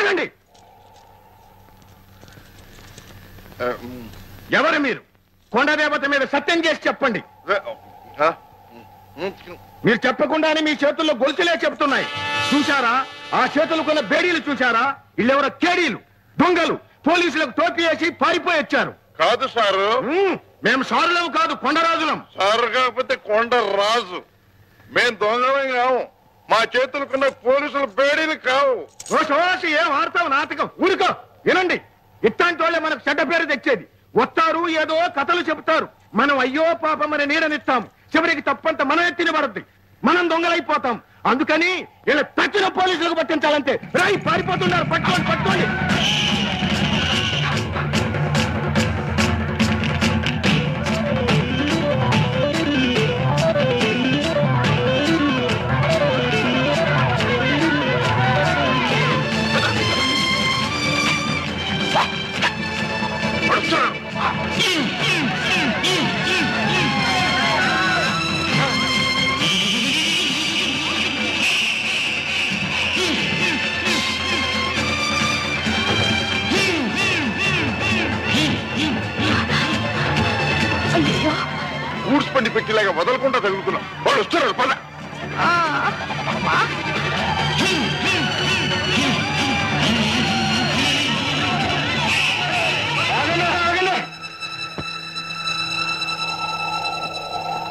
ఆగండి. ఎవరు మీరు? కొండదేవత మీద సత్యం చేసి చెప్పండి. మీరు చెప్పకుండానే మీ చేతుల్లో గొలుసులే చెప్తున్నాయి. చూశారా? ఆ చేతులకున్న బేడీలు చూశారా? వీళ్ళెవరో కేడీలు, దొంగలు, పోలీసులకు టోపీ వేసి పారిపోయి వచ్చారు. కాదు సారు, మేము సారులం కాదు, కొండరాజులం. సారు కాకపోతే కొండరాజు. మేం దొంగలం కావు. మా చేతులకున్న పోలీసుల బేడీలు కావు. ఏం ఆడతావు నాటకం? ఊరుకో. వినండి, ఇట్లాంటి వాళ్ళే మనకు చెడ్డ పేరు తెచ్చేది. వస్తారు, ఏదో కథలు చెబుతారు. మనం అయ్యో పాపం అని నీడనిస్తాం. చివరికి తప్పంత మనం ఎత్తిన పడుద్ది. మనం దొంగలైపోతాం. అందుకని ఇలా తచ్చిన పోలీసులకు పట్టించాలంటే రాయి పారిపోతున్నారు. పట్టుకోండి, పట్టుకోండి. ఊడ్స్ పండి పెట్టిలాగా వదలకుండా తగులుకున్నాం. వాళ్ళు వస్తున్నారు. పద.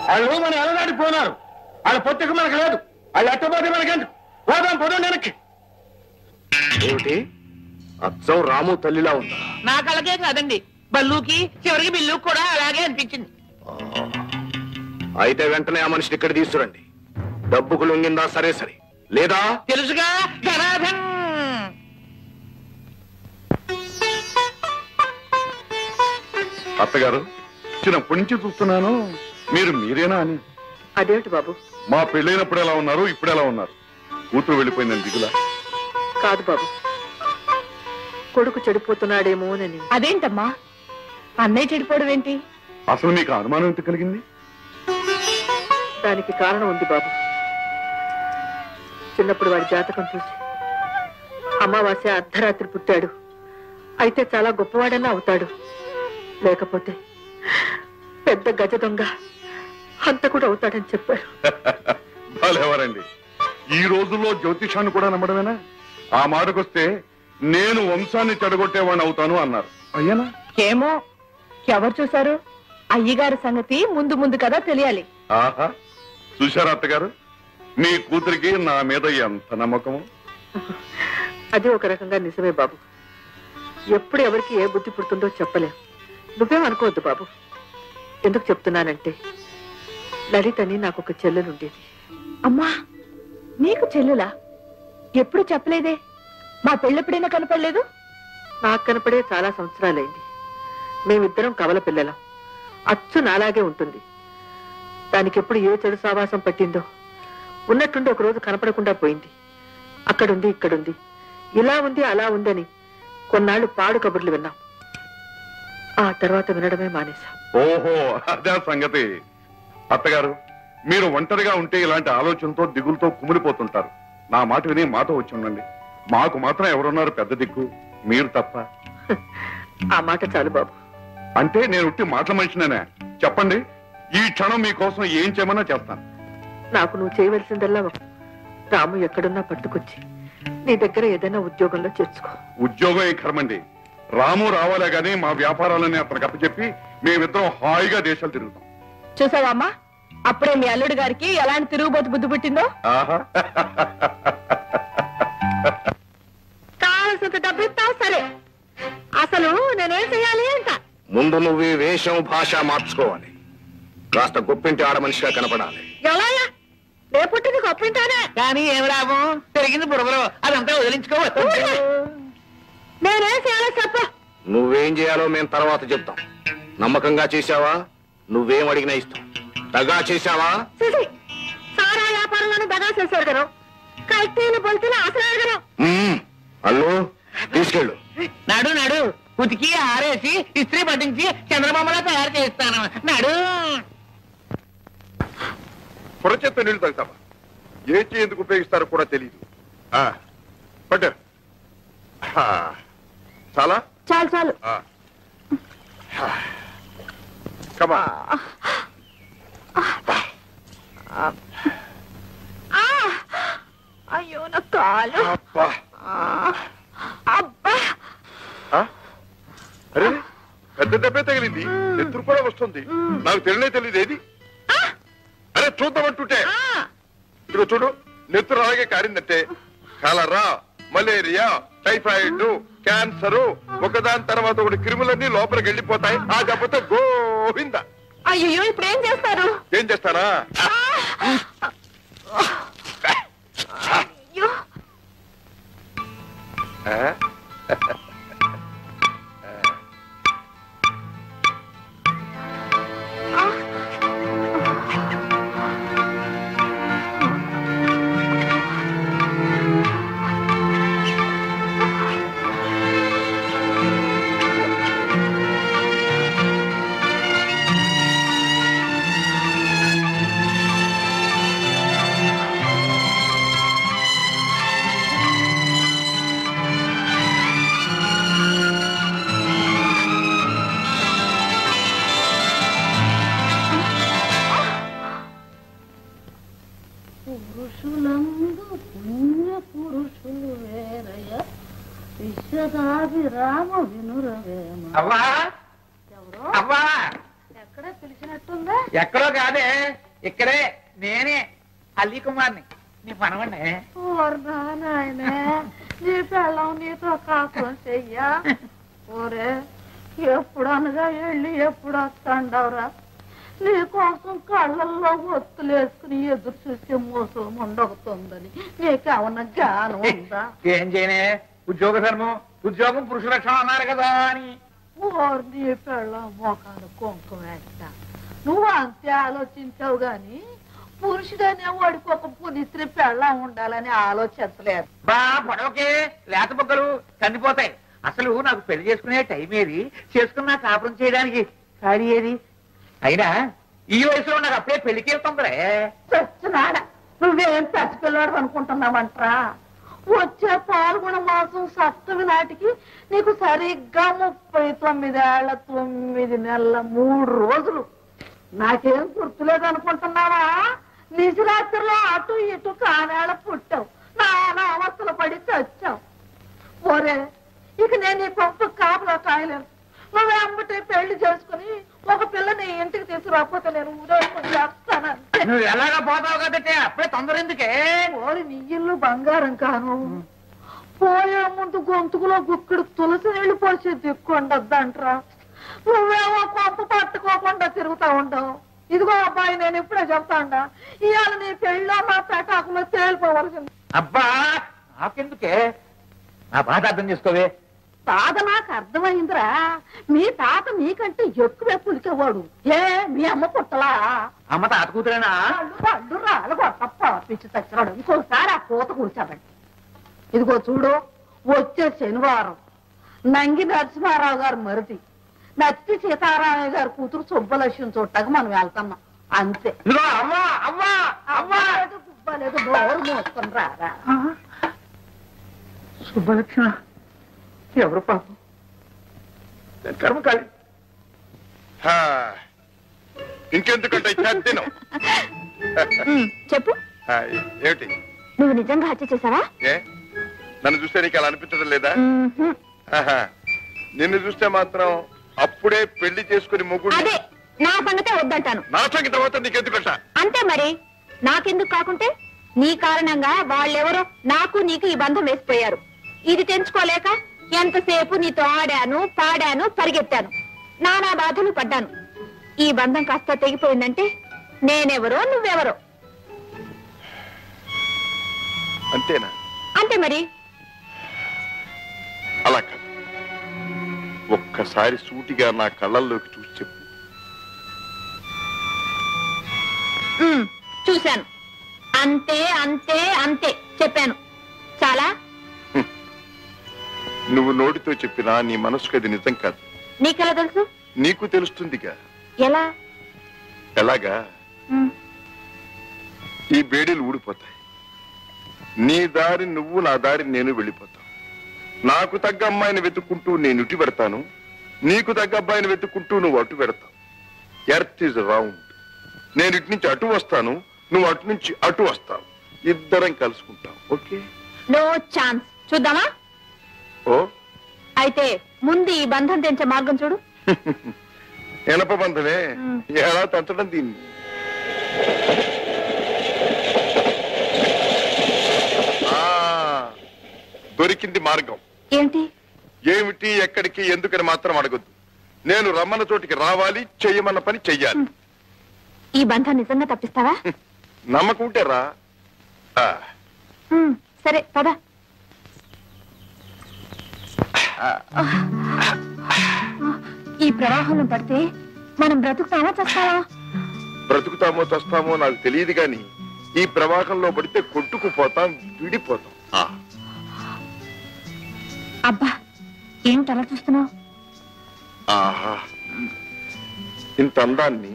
వాళ్ళు మన ఎలనాడిపోయినారు. వాళ్ళ పొత్తుకు మనకు లేదు. వాళ్ళు ఎట్టబోతే మనకెందుకు? పోదాం, పోదాం వెనక్కి. ఏమిటి అచ్చం రాము తల్లిలా ఉందా? నా కళ్ళకే కాదండి, బల్లుకి చివరికి బిల్లుకి కూడా అలాగే అనిపించింది. అయితే వెంటనే ఆ మనిషిని ఇక్కడ తీసుకురండి. డబ్బుకు లొంగిందా సరే సరే, లేదా తెలుసుగా ధనాధన్. అత్తగారు, చిన్నప్పటి నుంచి చూస్తున్నాను మీరు మీరేనా అని. అదేమిటి బాబు? మా పెళ్ళైనప్పుడు ఎలా ఉన్నారు, ఇప్పుడు ఎలా ఉన్నారు? కూతురు వెళ్ళిపోయిందని దిగులా? కాదు బాబు, కొడుకు చెడిపోతున్నాడేమోనని. అదేంటమ్మా, అన్నయ్య చెడిపోవడం ఏంటి? అసలు మీకు అనుమానం ఎంత కలిగింది? దానికి కారణం ఉంది బాబు. చిన్నప్పుడు వాడి జాతకం చూసి అమావాస్య అర్ధరాత్రి పుట్టాడు, అయితే చాలా గొప్పవాడన్నా అవుతాడు, లేకపోతే పెద్ద గజ దొంగ అంత కూడా అవుతాడని చెప్పారు. ఎవరండి ఈ రోజుల్లో జ్యోతిషాన్ని కూడా నమ్మడమేనా? ఆ మాటకొస్తే నేను వంశాన్ని చెడగొట్టేవాడిని అవుతాను అన్నారు. అయ్యానా? ఏమో, ఎవరు చూశారు? అయ్యగారి సంగతి ముందు ముందు కదా తెలియాలి. ఆహా, చూశారా అత్తగారు, మీ కూతురికి నా మీద ఎంత నమ్మకము. అది ఒక రకంగా నిజమే బాబు. ఎప్పుడు ఎవరికి ఏ బుద్ధి పుడుతుందో చెప్పలేం. నువ్వేం అనుకోవద్దు బాబు. ఎందుకు చెప్తున్నానంటే, లలితని నాకు ఒక చెల్లెలుండేది. అమ్మా, నీకు చెల్లులా? ఎప్పుడు చెప్పలేదే. మా పెళ్ళెప్పుడైనా కనపడలేదు? నాకు కనపడే చాలా సంవత్సరాలైంది. మేమిద్దరం కవల పిల్లలం. అచ్చు నాలాగే ఉంటుంది. దానికి ఎప్పుడు ఏ చెడు సావాసం పట్టిందో ఉన్నట్టుండి ఒక రోజు కనపడకుండా పోయింది. అక్కడుంది, ఇక్కడుంది, ఇలా ఉంది, అలా ఉందని కొన్నాళ్ళు పాడు కబుర్లు విన్నాం. ఆ తర్వాత వినడమే మానేశాం. ఓహో, అదే సంగతి. అత్తగారు, మీరు ఒంటరిగా ఉంటే ఇలాంటి ఆలోచనతో దిగులతో కుమిలిపోతుంటారు. నా మాట విని మాతో వచ్చి ఉండండి. మాకు మాత్రం ఎవరున్నారు పెద్ద దిక్కు? మీరు తప్ప. ఆ మాట చాలు బాబు. అంటే నేను ఉట్టి మాటల మనిషినేనా? చెప్పండి, ఈ క్షణం మీకోసం ఏం చేయమన్నా చేస్తాను. నాకు నువ్వు చేయవలసిందల్లా రాము ఎక్కడున్నా పట్టుకొచ్చి నీ దగ్గర ఏదైనా ఉద్యోగంలో చేర్చుకో. ఉద్యోగం ఏ కర్మండి, రాము రావాలే గాని మా వ్యాపారాలని అతనికి అప్పచెప్పి మేమిద్దరం హాయిగా దేశాలు తిరుగుతాం. చూసావా అమ్మా, అప్పుడే మీ అల్లుడు గారికి ఎలాంటి తిరుగుబోతు బుద్ధి పుట్టిందో. ఆహా, కావాల్సినంత డబ్బు ఇస్తావు సరే, అసలు నేనేం చెయ్యాలి అంట. ముందు నువ్వు ఈ వేషం భాష మార్చుకోవాలి. కాస్త గొప్పింటి ఆడ మనిషిగా కనపడాలి. ఎలా నే పుట్టింది గొప్పింటానే, కానీ ఏం రాము, పెరిగింది బుడబలు, అదంతా వదిలించుకోవచ్చు. నేనేం చేయాలో చెప్పు. నువ్వేం చేయాలో మేము తర్వాత చెప్తాం. నమ్మకంగా చేశావా? నువ్వేం అడిగినా ఇస్తాం. దగా చేశావా? సారా వ్యాపారంలోనే దగా చేశారు కదా, కల్తీలు బొల్తీలు అసలు అడగను. అల్లు తీసుకెళ్ళు. నడు నడు, ఉతికి ఆరేసి ఇస్త్రీ పట్టించి చంద్రబాబులా తయారు చేస్తాను. నడు. పొరచెత్త నీళ్లు తాగుతావా? ఏ ఎందుకు ఉపయోగిస్తారో కూడా తెలియదు. పట్టారు చాలా చాలు చాలు. కమా అయ్యో నా కాలు. అబ్బా అబ్బా అరే పెద్ద దెబ్బే తగిలింది, నెత్తురు కూడా వస్తుంది. నాకు తెలియదు ఏది. అరే చూద్దామంటుంటే ఇదిగో చూడు, నెత్తురు అలాగే కారిందంటే కలరా, మలేరియా, టైఫాయిడ్, క్యాన్సర్ ఒకదాని తర్వాత ఒకటి క్రిములన్నీ లోపలికి వెళ్ళిపోతాయి. ఆ దెబ్బతో గోవిందా. అయ్యో ఇప్పుడు ఏం చేస్తారు? ఏం చేస్తానా? అయ్యో పురుషులందు పుణ్య పురుషులు వేరయ్య విశ్వదాభిరామ వినురవేమ. అవ్వా ఎవరో అవ్వా, ఎక్కడ పిలిచినట్టుందా? ఎక్కడో కాదే, ఇక్కడే. నేనే అల్లీ కుమార్ని, నీ పనవండి. ఓర్నా నాయనే, నీ పెళ్ళం నీతో కాపురం చెయ్యా. ఓరే ఎప్పుడు అనగా వెళ్ళి ఎప్పుడు వస్తాండవరా? నీ కోసం కళ్ళల్లో ఒత్తులేసుకుని ఎదురు చూసే మోసం ఉండవుతుందని నీకేమన్నా జ్ఞానం ఉందా? ఏం చేయనే, ఉద్యోగ ధర్మం, ఉద్యోగం పురుష లక్షణం అన్నారు కదా అని. ఓరు నీ పెళ్ళం మోకాలు కుంకుమ వేస్తా. నువ్వు అంతే ఆలోచించావు గాని పురుషుడనే వాడికి ఒక పునిస్త్రీ పెళ్ళం ఉండాలని ఆలోచించలేదు. బా పొడవకే, లేత బొక్కలు కందిపోతాయి. అసలు నాకు పెళ్లి చేసుకునే టైం ఏది, చేసుకున్నా కాపురం చేయడానికి ఖాళీ ఏది? అయినా ఈ వయసులో నాకు అప్పుడే పెళ్లికి వెళ్తుందిరే. చచ్చినాడా, నువ్వేం పసిపిల్లాడు అనుకుంటున్నావంట్రా? వచ్చే పాల్గొన మాసం సప్తమి నాటికి నీకు సరిగ్గా 39 ఏళ్ల 9 నెలల 3 రోజులు. నాకేం గుర్తులేదు అనుకుంటున్నావా? నిజరాత్రిలో అటు ఇటు కానేళ్ళ పుట్టావు, నానా అవస్థలు పడి చచ్చావు. ఓరే ఇక నేను ఈ పంపు కాపులో కాయలేను. నువ్వు అమ్మటే పెళ్లి చేసుకుని ఒక పిల్లని ఇంటికి తీసుకురాకపోతే నేను ఊరేసుకుని చేస్తానంటే. నువ్వు ఎలాగా పోతావు కదంటే అప్పుడే తొందర ఎందుకే? ఓరి నీ ఇల్లు బంగారం కాను. పోయే ముందు గొంతుకులో గుక్కడు తులసి నీళ్లు పోసే దిక్కుండద్దంట్రా. నువ్వేమో కొంప పట్టుకోకుండా తిరుగుతా ఉండవు. ఇదిగో అబ్బాయి, నేను ఇప్పుడే చెప్తాండా, ఇవాళ నీ పెళ్ళో నా పెటాకులో తేలిపోవలసింది. అబ్బా నాకెందుకే, నా బాధ అర్థం చేసుకోవే. తాత నాకు అర్థమైందిరా. మీ తాత నీకంటే ఎక్కువే పులికేవాడు. ఏ మీ అమ్మ పుట్టలా? అమ్మ తాత కూతురేనా? పళ్ళు రాలు కొట్టప్ప పిచ్చి చచ్చినాడు. ఇంకోసారి ఆ పూత కూర్చోదండి. ఇదిగో చూడు, వచ్చే శనివారం నంగి నరసింహారావు గారు మరిది నచ్చి సీతారామయ్య గారి కూతురు సుబ్బలక్ష్మి చూడటానికి మనం వెళ్తున్నాం అంతే. అవ్వా అవ్వా అవ్వా, గుబ్బలేదు, డోరు మోసుకొని రారా. సుబ్బలక్ష్మ ఎవరు పాపం, కర్మ కాదు. ఇంకెందుకంటే తిను. చెప్పు, ఏమిటి? నువ్వు నిజంగా హత్య చేశావా? ఏ నన్ను చూస్తే నీకు అలా అనిపించడం లేదా? నిన్ను చూస్తే మాత్రం అప్పుడే పెళ్లి చేసుకుని మొగుడు. అదే నా సంగతే వద్దంటాను. నా సంగతి తర్వాత నీకెందుకంట? అంతే మరి, నాకెందుకు కాకుంటే నీ కారణంగా వాళ్ళెవరో నాకు నీకు ఈ బంధం వేసిపోయారు. ఇది తెంచుకోలేక ఎంతసేపు నీతో ఆడాను, పాడాను, పరిగెత్తాను, నానా బాధలు పడ్డాను. ఈ బంధం కాస్త తెగిపోయిందంటే నేనెవరో నువ్వెవరో. అంతేనా? అంతే మరి. అలా కాదు, ఒక్కసారి సూటిగా నా కళ్ళల్లోకి చూసి చెప్పు. చూశాను, అంతే అంతే అంతే చెప్పాను. చాలా. నువ్వు నోటితో చెప్పినా నీ మనసుకు అది నిజం కాదు. నీకెలా తెలుసు? నీకు తెలుస్తుందిగా. ఎలా? ఎలాగా? ఈ బేడీలు ఊడిపోతాయి, నీ దారి నువ్వు, నా దారి నేను వెళ్ళిపోతాం. నాకు తగ్గ అమ్మాయిని వెతుక్కుంటూ నేను ఇటు పెడతాను, నీకు తగ్గ అబ్బాయిని వెతుక్కుంటూ నువ్వు అటు పెడతావు. Earth is round. నేను ఇటు నుంచి అటు వస్తాను, నువ్వు అటు నుంచి అటు వస్తావు. ఇద్దరం కలుసుకుంటాం. ఓకే? No chance. చూద్దామా? ఓ అయితే ముందు ఈ బంధం తెంచే మార్గం చూడు. ఎనప బంధమే. ఎలా తంచడం దీన్ని? దొరికింది మార్గం. ఏంటి? ఏమిటి, ఎక్కడికి, ఎందుకని మాత్రం అడగొద్దు. నేను రమ్మన్న చోటికి రావాలి, చెయ్యమన్న పని చెయ్యాలి. ఈ బంధం నిజంగా తప్పిస్తావా? నమ్మకం ఉంటే రా. సరే పద. ఈ ప్రవాహంలో పడితే మనం బ్రతుకుతామా చస్తావా? బ్రతుకుతామో చస్తామో నాకు తెలియదు గాని ఈ ప్రవాహంలో పడితే కొట్టుకుపోతాం, విడిపోతాం. అబ్బా, ఏమిటి అలా చూస్తున్నావు? ఆహా, ఇంత అందాన్ని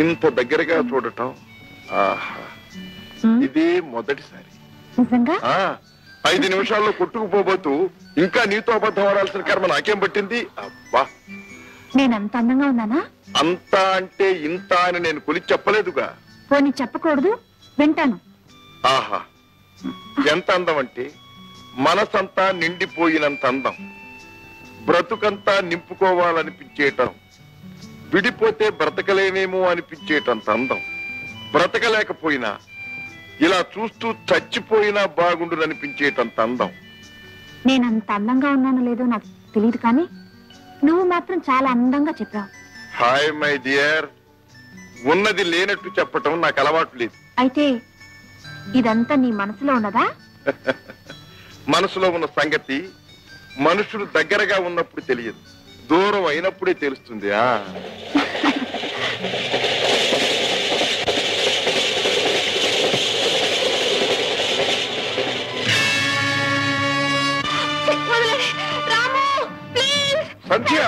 ఇంత దగ్గరగా చూడటం ఆహా, ఇదే మొదటిసారి. నిజంగా? 5 నిమిషాల్లో కొట్టుకుపోబోతూ ఇంకా నీతో అబద్ధం ఆడాల్సిన కర్మ నాకేం పట్టింది? అబ్బా, నేనంత అందంగా ఉన్నానా? అంత అంటే ఇంత అని నేను కొలిచి చెప్పలేదుగా. పోనీ చెప్పకూడదు, వింటాను. ఆహా, ఎంత అందం అంటే మనసంతా నిండిపోయినంత అందం, బ్రతుకంతా నింపుకోవాలనిపించేటం, విడిపోతే బ్రతకలేనేమో అనిపించేటంత అందం, బ్రతకలేకపోయినా ఇలా చూస్తూ చచ్చిపోయినా బాగుండుననిపించేటంత అందం. నేనంత అందంగా ఉన్నానో లేదో నాకు తెలియదు, కానీ నువ్వు మాత్రం చాలా అందంగా చెప్పావు. హాయ్ మై డియర్, ఉన్నది లేనట్టు చెప్పటం నాకు అలవాటు లేదు. అయితే ఇదంతా నీ మనసులో ఉన్నదా? మనసులో ఉన్న సంగతి మనుషులు దగ్గరగా ఉన్నప్పుడు తెలియదు, దూరం అయినప్పుడే తెలుస్తుంది. సంధ్య,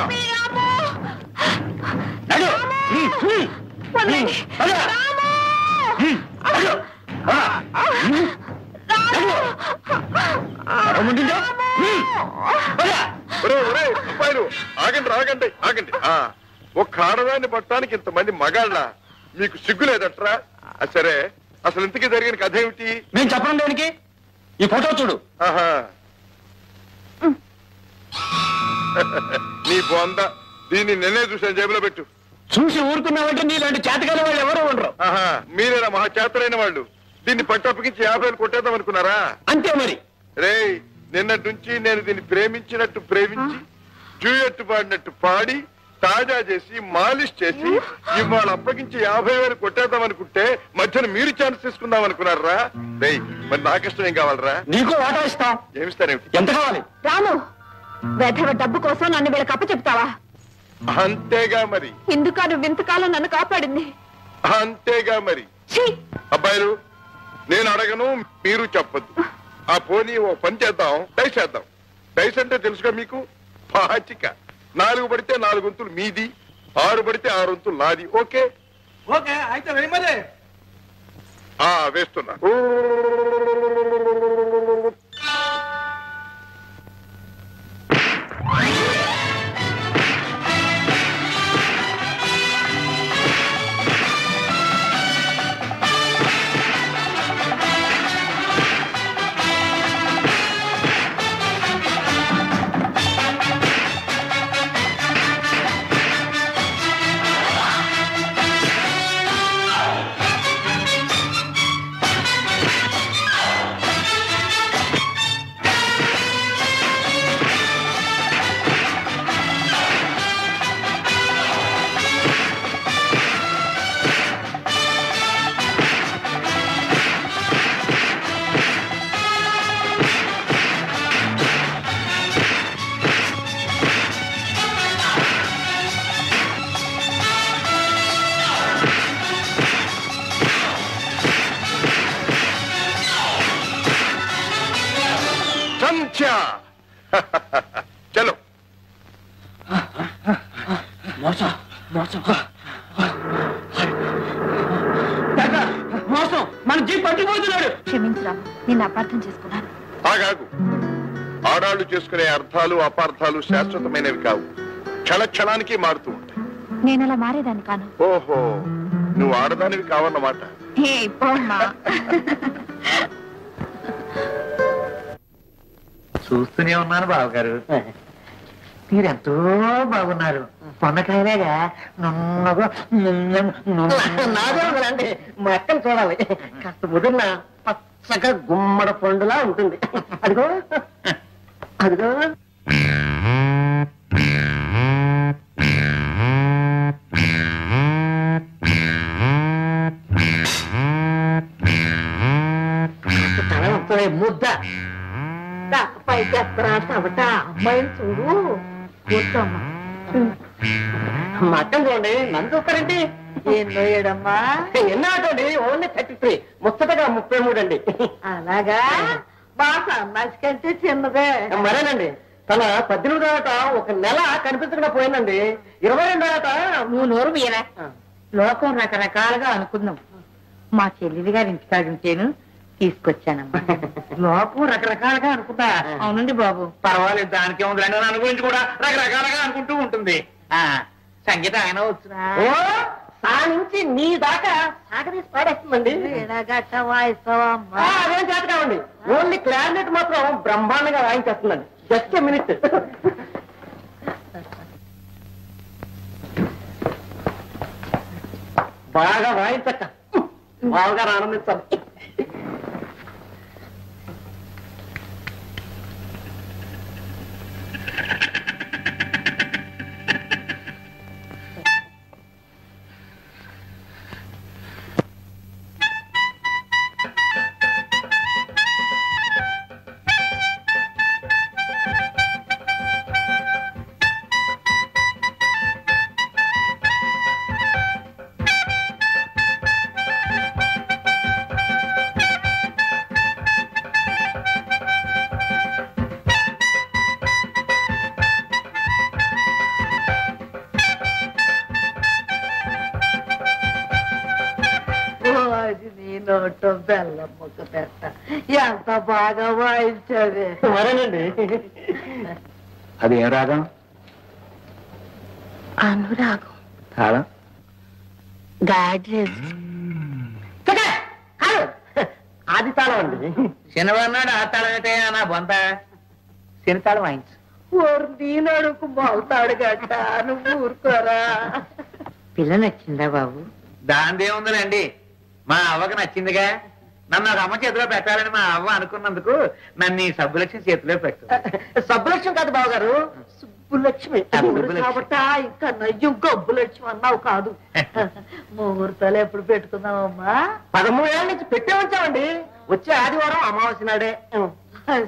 ఆగండి ఆగండి ఆగండి. ఒక్క ఆడదాన్ని పట్టడానికి ఇంతమంది మగాళ్ళ, మీకు సిగ్గు లేదట్రా? సరే, అసలు ఇంతకీ జరిగిన కథ ఏమిటి? నేను చెప్పడం దేనికి? ఈ ఫోటో చూడు. ఆహా, నీ బొంద, దీన్ని నిన్నే చూసాను, జేబులో పెట్టు. చూసి ఊరుకున్నావంటే నీలాంటి చేతకాని వాళ్ళు ఎవరు ఉండరు. ఆహా, మీరేనా మహా చేతలైన వాళ్ళు? దీన్ని పట్టప్పగించి 50 కొట్టేద్దాం అనుకున్నారా? అంతే మరి. రే, నిన్నటి నుంచి నేను దీన్ని ప్రేమించినట్టు ప్రేమించి, డ్యూయెట్ పాడినట్టు పాడి, తాజా చేసి, మాలిష్ చేసి, ఇవాళ అప్పగించి 50,000 కొట్టేద్దాం అనుకుంటే మధ్యన మీరు ఛాన్స్ తీసుకుందాం అనుకున్నారా? రే, మరి నాకిష్టం ఏం కావాలరా? నీకు వాటా ఇస్తాం. ఏమిస్తారేమిటి? ఎంత కావాలి? రాము, వెధవ డబ్బు కోసం నన్ను వీళ్ళకి అప్పచెప్తావా? అంతేగా మరి. ఇందుక నువ్వు ఇంతకాలం నన్ను కాపాడింది. అంతేగా మరి. అబ్బాయిలు, నేను అడగను, మీరు చెప్పద్దు. ఆ పోనీ ఓ పని చేద్దాం, డైస్ చేద్దాం. డైస్ అంటే తెలుసుగా మీకు? పాచిక. 4 పడితే 4 వంతులు మీది, 6 పడితే 6 వంతులు నాది. ఓకే? ఓకే, అయితే వెరీ మచ్. వేస్తున్నా. చలో. మోసం మోసం మోసం, మన జీప్ పట్టిపోతున్నాడు. క్షమించరా, నిన్ను అపార్థం చేసుకున్నాను. ఆగాగు. ఆడాళ్లు చేసుకునే అర్థాలు అపార్థాలు శాశ్వతమైనవి కావు, క్షణానికి మారుతూ ఉంటాయి. నేను అలా మారేదాన్ని కాను. ఓహో, నువ్వు ఆడదానివి కావన్నమాట. చూస్తూనే ఉన్నాను బావగారు, మీరెంతో బాగున్నారు. పొన్నకాయలేగా నున్నగా నాదే మా అక్కను చూడాలి. కాస్త ముదిరిన పచ్చగా గుమ్మడ పండులా ఉంటుంది. అదిగో అదిగో. ముద్ద పైకి ఎత్తరా చవట అమ్మాయిని చూడు. వద్దమ్మా, మా అక్కను చూడండి. నన్ను చూస్తారండి. ఎన్నో ఏడమ్మా? ఎన్నో ఆటండి, ఓన్లీ 33, ముచ్చటగా 33 అండి. అలాగా? మా సన్నాసి కంటే చిన్నదే. మరేనండి, తన 18వ ఆట ఒక నెల కనిపించకుండా పోయిందండి. 22వ ఆట నువ్వు నోరు మీరా. లోకం రకరకాలుగా అనుకుందాం. మా చెల్లెలి గారి ఇంటికాడుంటేను తీసుకొచ్చానమ్మా. లోకం రకరకాలుగా అనుకుంటా. అవునండి బాబు. పర్వాలేదు, దానికే ఉందండి. నన్ను గురించి కూడా రకరకాలుగా అనుకుంటూ ఉంటుంది. సంగీతం ఆయన వచ్చినా ఓ సానించి నీ దాకా సాగదీసి పాడేస్తుందండి. గట్ట వాయిస్తావా అమ్మా? అదేం చేత కావండి, ఓన్లీ క్లారినెట్ మాత్రం బ్రహ్మాండంగా వాయించేస్తుందండి. Just minute. బాగా వాయించక్క, బాగా ఆనందించాలి. నోటో బెల్లం ముక్క పెట్ట ఎంత బాగా వాయించావే. మరేనండి. అది ఏం రాగం? అనురాగం. తాళం? గాడ్రేజ్. ఆది తాళం అండి. శనివారం నాడు ఆ తాళం అయితే నా బొంత శనితాళం వాయించు. ఓరు నేను అడుగు బాగుతాడు గట్ట, నువ్వు ఊరుకోరా. పిల్ల నచ్చిందా బాబు? దాందేముందండి, మా అవ్వకు నచ్చిందిగా. నన్ను ఒక అమ్మ చేతిలో పెట్టాలని మా అవ్వ అనుకున్నందుకు నన్ను ఈ సబ్బులక్ష్మి చేతిలో పెట్టు. సబ్బులక్ష్మి కాదు బావగారు, సుబ్బులక్ష్మి. సుబ్బులక్ష్మి. కాబట్టి ఇంకా నయ్యం గబ్బు లక్ష్మి అన్నావు కాదు. ముహూర్తాలు ఎప్పుడు పెట్టుకుందామమ్మా? 13 ఏళ్ళ నుంచి పెట్టే ఉంచామండి. వచ్చే ఆదివారం అమావాస్య నాడే.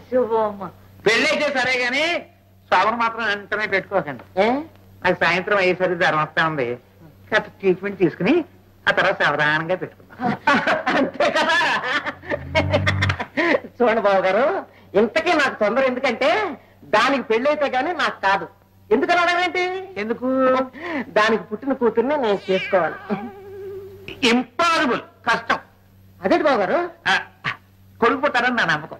శుభమ్మ. పెళ్లి అయితే సరే గాని శోభన మాత్రం వెంటనే పెట్టుకోకండి. నాకు సాయంత్రం అయ్యేసరికి జ్వరం వస్తా ఉంది. కాస్త ట్రీట్మెంట్ తీసుకుని ఆ తర్వాత సావధానంగా పెట్టుకుందాం. అంతే కదా. చూడండి బావగారు, ఇంతకీ నాకు తొందర ఎందుకంటే దానికి పెళ్ళైతే గానీ నాకు కాదు. ఎందుకని అడగండి? ఎందుకు? దానికి పుట్టిన కూతుర్ని నేను చేసుకోవాలి. ఇంపాసిబుల్, కష్టం. అదేంటి బావగారు? కొడుకు పుట్టారని నా నమ్మకం.